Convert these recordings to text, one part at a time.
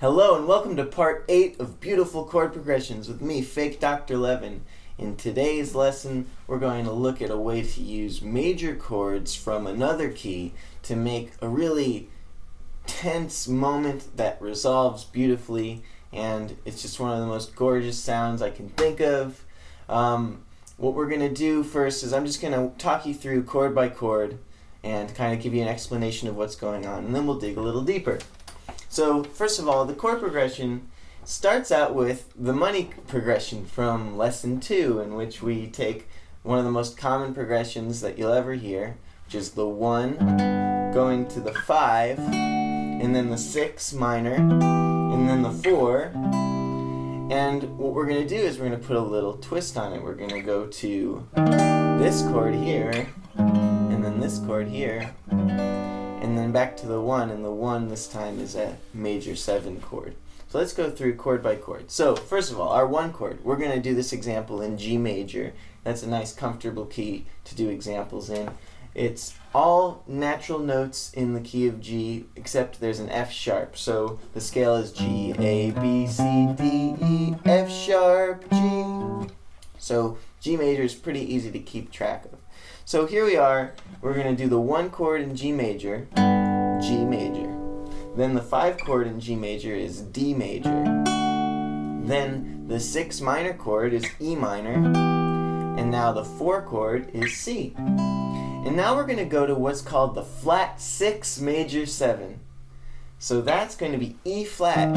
Hello and welcome to part 8 of Beautiful Chord Progressions with me, Fake Dr. Levin. In today's lesson, we're going to look at a way to use major chords from another key to make a really tense moment that resolves beautifully, and it's just one of the most gorgeous sounds I can think of. What we're going to do first is I'm just going to talk you through chord by chord and kind of give you an explanation of what's going on, and then we'll dig a little deeper. So first of all, the chord progression starts out with the money progression from lesson 2, in which we take one of the most common progressions that you'll ever hear, which is the 1 going to the 5, and then the 6 minor, and then the 4. And what we're going to do is we're going to put a little twist on it. We're going to go to this chord here, and then this chord here, and then back to the 1, and the 1 this time is a major 7 chord. So let's go through chord by chord. So first of all, our 1 chord, we're going to do this example in G major. That's a nice comfortable key to do examples in. It's all natural notes in the key of G, except there's an F sharp. So the scale is G, A, B, C, D, E, F sharp, G. So G major is pretty easy to keep track of. So here we are, we're going to do the 1 chord in G major, G major. Then the 5 chord in G major is D major. Then the 6 minor chord is E minor. And now the 4 chord is C. And now we're going to go to what's called the flat 6 major 7. So that's going to be E flat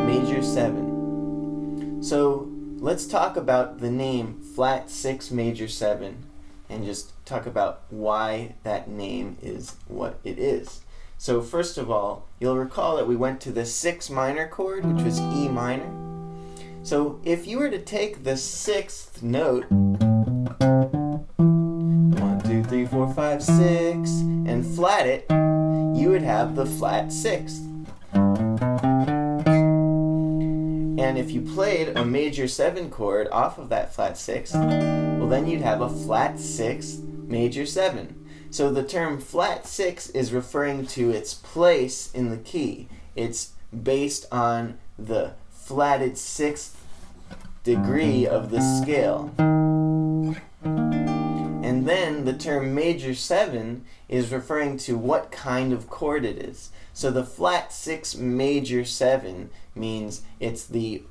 major 7. So let's talk about the name flat 6 major 7 and just talk about why that name is what it is. So first of all, you'll recall that we went to the 6 minor chord, which was E minor. So if you were to take the 6th note, 1, 2, 3, 4, 5, 6, and flat it, you would have the flat 6th. And if you played a major 7 chord off of that flat 6th, well then you'd have a flat 6th major 7. So the term flat 6 is referring to its place in the key. It's based on the flatted 6th degree of the scale. And then the term major 7 is referring to what kind of chord it is. So the flat 6 major 7 means it's the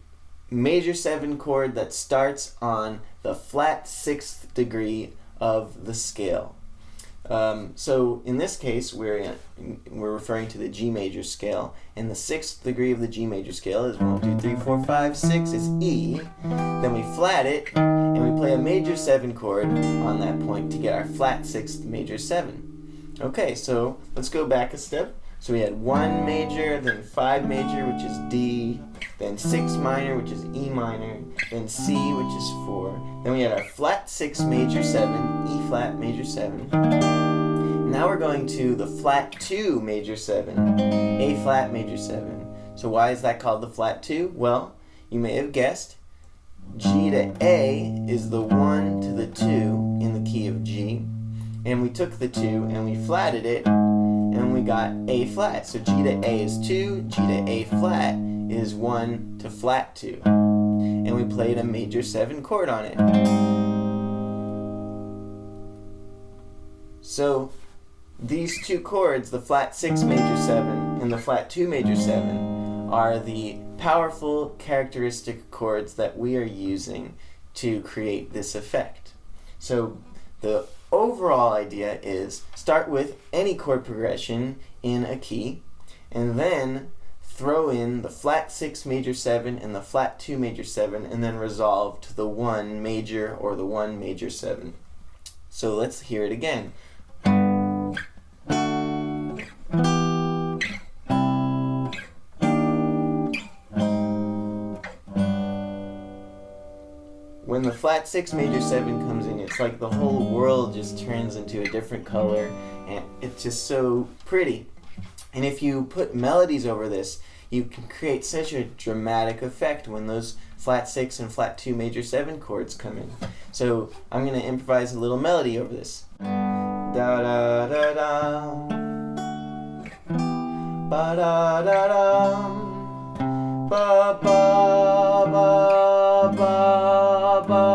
major 7 chord that starts on the flat 6th degree of the scale. So in this case, we're referring to the G major scale, and the 6th degree of the G major scale is 1, 2, 3, 4, 5, 6 is E. Then we flat it, and we play a major 7 chord on that point to get our flat 6th major 7. Okay, so let's go back a step. So we had 1 major, then 5 major, which is D, then 6 minor, which is E minor, then C, which is 4. Then we had our flat 6 major 7, E flat major 7. Now we're going to the flat 2 major 7, A flat major 7. So why is that called the flat 2? Well, you may have guessed, G to A is the 1 to the 2 in the key of G. And we took the 2 and we flatted it, and we got A flat. So G to A is 2, G to A flat is 1 to flat 2. And we played a major 7 chord on it. So these 2 chords, the flat 6 major 7 and the flat 2 major 7, are the powerful characteristic chords that we are using to create this effect. So the overall idea is start with any chord progression in a key, and then throw in the flat 6 major 7 and the flat 2 major 7, and then resolve to the 1 major or the 1 major 7. So let's hear it again. When the flat 6 major 7 comes in, it's like the whole world just turns into a different color, and it's just so pretty. And if you put melodies over this, you can create such a dramatic effect when those flat 6 and flat 2 major 7 chords come in. So I'm going to improvise a little melody over this. Da da da da, ba da da da. ba ba ba ba ba ba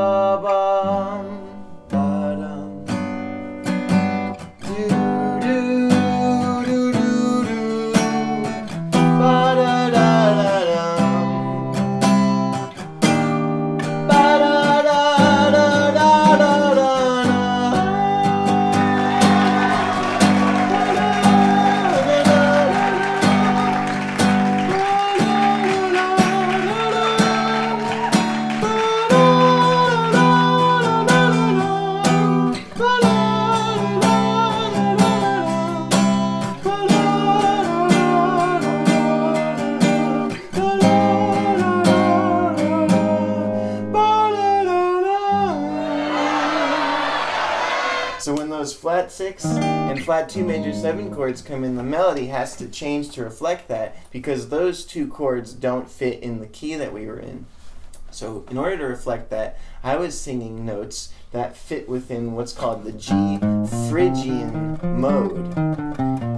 ba dum. Do do do do do. Ba da da da dum. Ba da da da da da da. So when those flat 6 and flat 2 major 7 chords come in, the melody has to change to reflect that because those two chords don't fit in the key that we were in. So in order to reflect that, I was singing notes that fit within what's called the G Phrygian mode.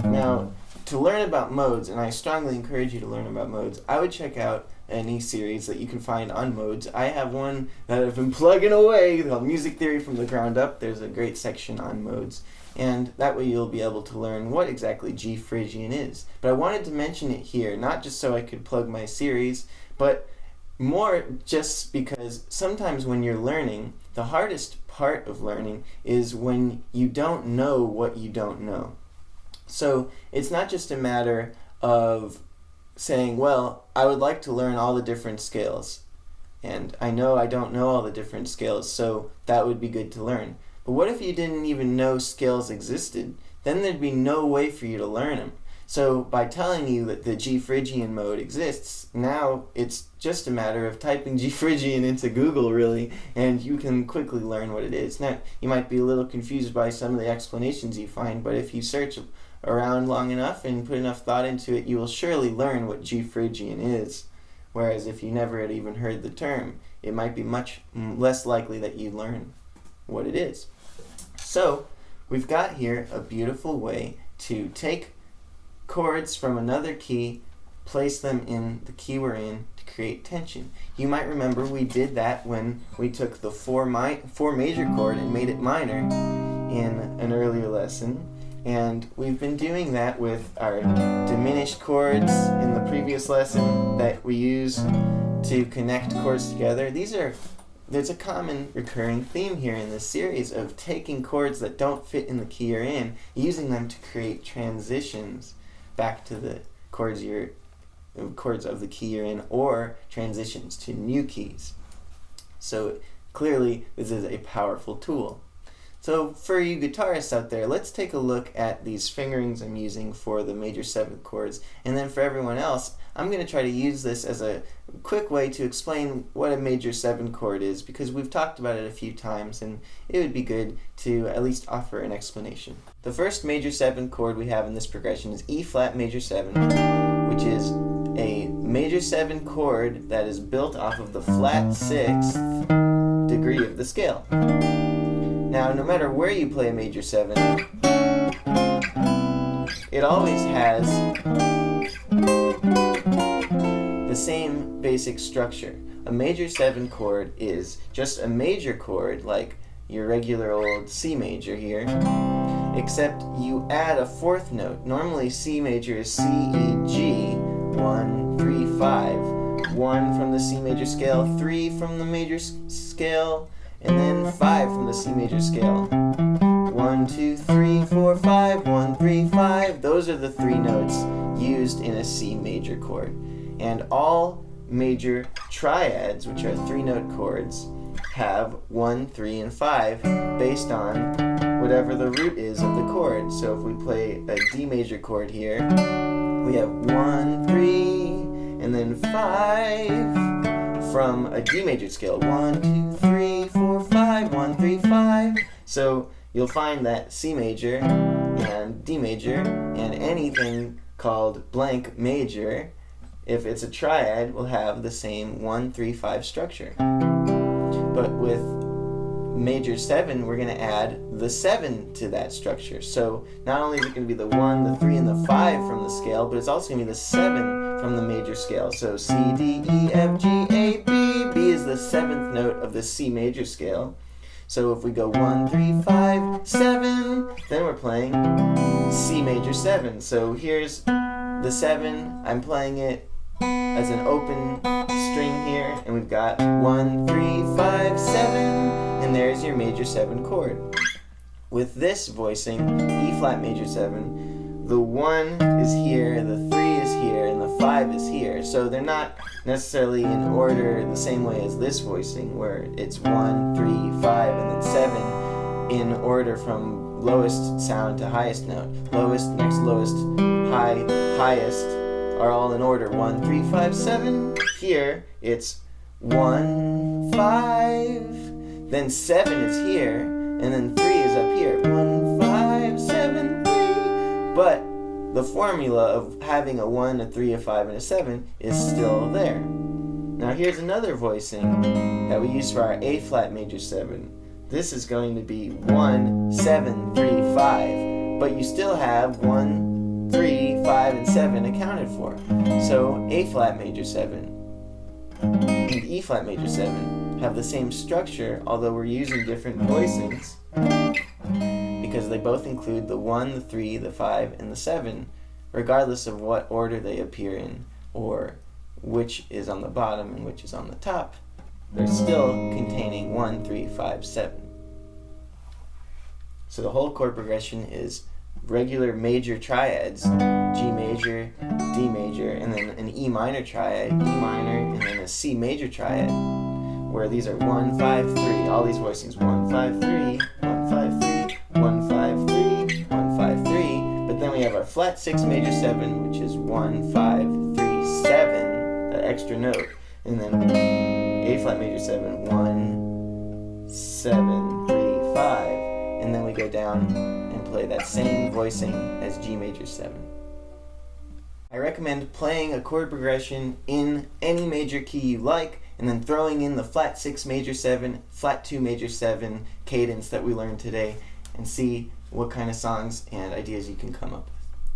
Now, to learn about modes, and I strongly encourage you to learn about modes, I would check out any series that you can find on modes. I have one that I've been plugging away called Music Theory from the Ground Up. There's a great section on modes, and that way you'll be able to learn what exactly G Phrygian is. But I wanted to mention it here, not just so I could plug my series, but more just because sometimes when you're learning, the hardest part of learning is when you don't know what you don't know. So it's not just a matter of saying, well, I would like to learn all the different scales, and I know I don't know all the different scales, so that would be good to learn. But what if you didn't even know scales existed? Then there'd be no way for you to learn them. So by telling you that the G Phrygian mode exists, now it's just a matter of typing G Phrygian into Google, really, and you can quickly learn what it is. Now, you might be a little confused by some of the explanations you find, but if you search around long enough and put enough thought into it, you will surely learn what G Phrygian is. Whereas if you never had even heard the term, it might be much less likely that you learn what it is. So we've got here a beautiful way to take chords from another key, place them in the key we're in to create tension. You might remember we did that when we took the 4 major chord and made it minor in an earlier lesson. And we've been doing that with our diminished chords in the previous lesson that we use to connect chords together. There's a common recurring theme here in this series of taking chords that don't fit in the key you're in, using them to create transitions back to the chords of the key you're in, or transitions to new keys. So clearly this is a powerful tool. So for you guitarists out there, let's take a look at these fingerings I'm using for the major 7th chords, and then for everyone else, I'm going to try to use this as a quick way to explain what a major 7 chord is, because we've talked about it a few times and it would be good to at least offer an explanation. The first major 7 chord we have in this progression is E flat major 7, which is a major 7 chord that is built off of the flat 6th degree of the scale. Now, no matter where you play a major 7, it always has the same basic structure. A major 7 chord is just a major chord, like your regular old C major here, except you add a 4th note. Normally C major is C, E, G, 1, 3, 5. 1 from the C major scale, 3 from the major scale, and then 5 from the C major scale. 1, 2, 3, 4, 5, 1, 3, 5. Those are the 3 notes used in a C major chord. And all major triads, which are 3-note chords, have 1, 3, and 5 based on whatever the root is of the chord. So if we play a D major chord here, we have 1, 3, and then 5 from a D major scale. 1, 2, 3, 4, 5, 1, 3, 5. So you'll find that C major and D major and anything called blank major, if it's a triad, will have the same 1, 3, 5 structure. But with major 7, we're going to add the 7 to that structure. So not only is it going to be the 1, the 3, and the 5 from the scale, but it's also going to be the 7 from the major scale. So C, D, E, F, G, A, B. B is the 7th note of the C major scale. So if we go 1, 3, 5, 7, then we're playing C major 7. So here's the 7. I'm playing it as an open string here, and we've got 1, 3, 5, 7, and there's your major 7 chord. With this voicing, E flat major 7, the 1 is here, the 3 is here, and the 5 is here. So they're not necessarily in order the same way as this voicing, where it's 1, 3, 5, and then 7 in order from lowest sound to highest note. Lowest, next lowest, high, highest are all in order. 1, 3, 5, 7. Here it's 1, 5, then 7 is here, and then 3 is up here. 1, 5, 7, 3. But the formula of having a 1, a 3, a 5, and a 7 is still there. Now here's another voicing that we use for our A flat major 7. This is going to be 1, 7, 3, 5. But you still have 1, 3, 5, and 7 accounted for. So A flat major 7 and E flat major 7 have the same structure, although we're using different voicings because they both include the 1, the 3, the 5, and the 7, regardless of what order they appear in or which is on the bottom and which is on the top. They're still containing 1, 3, 5, 7. So the whole chord progression is regular major triads, G major, D major, and then an E minor triad, E minor, and then a C major triad, where these are 1, 5, 3. All these voicings, 1, 5, 3, 1, 5, 3, 1, 5, 3, 1, 5, 3. But then we have our flat 6 major 7, which is 1, 5, 3, 7, that extra note, and then A flat major 7, 1, 7, 3, 5, and then we go down and play that same voicing as G major 7. I recommend playing a chord progression in any major key you like, and then throwing in the flat 6 major 7, flat 2 major 7 cadence that we learned today, and see what kind of songs and ideas you can come up with.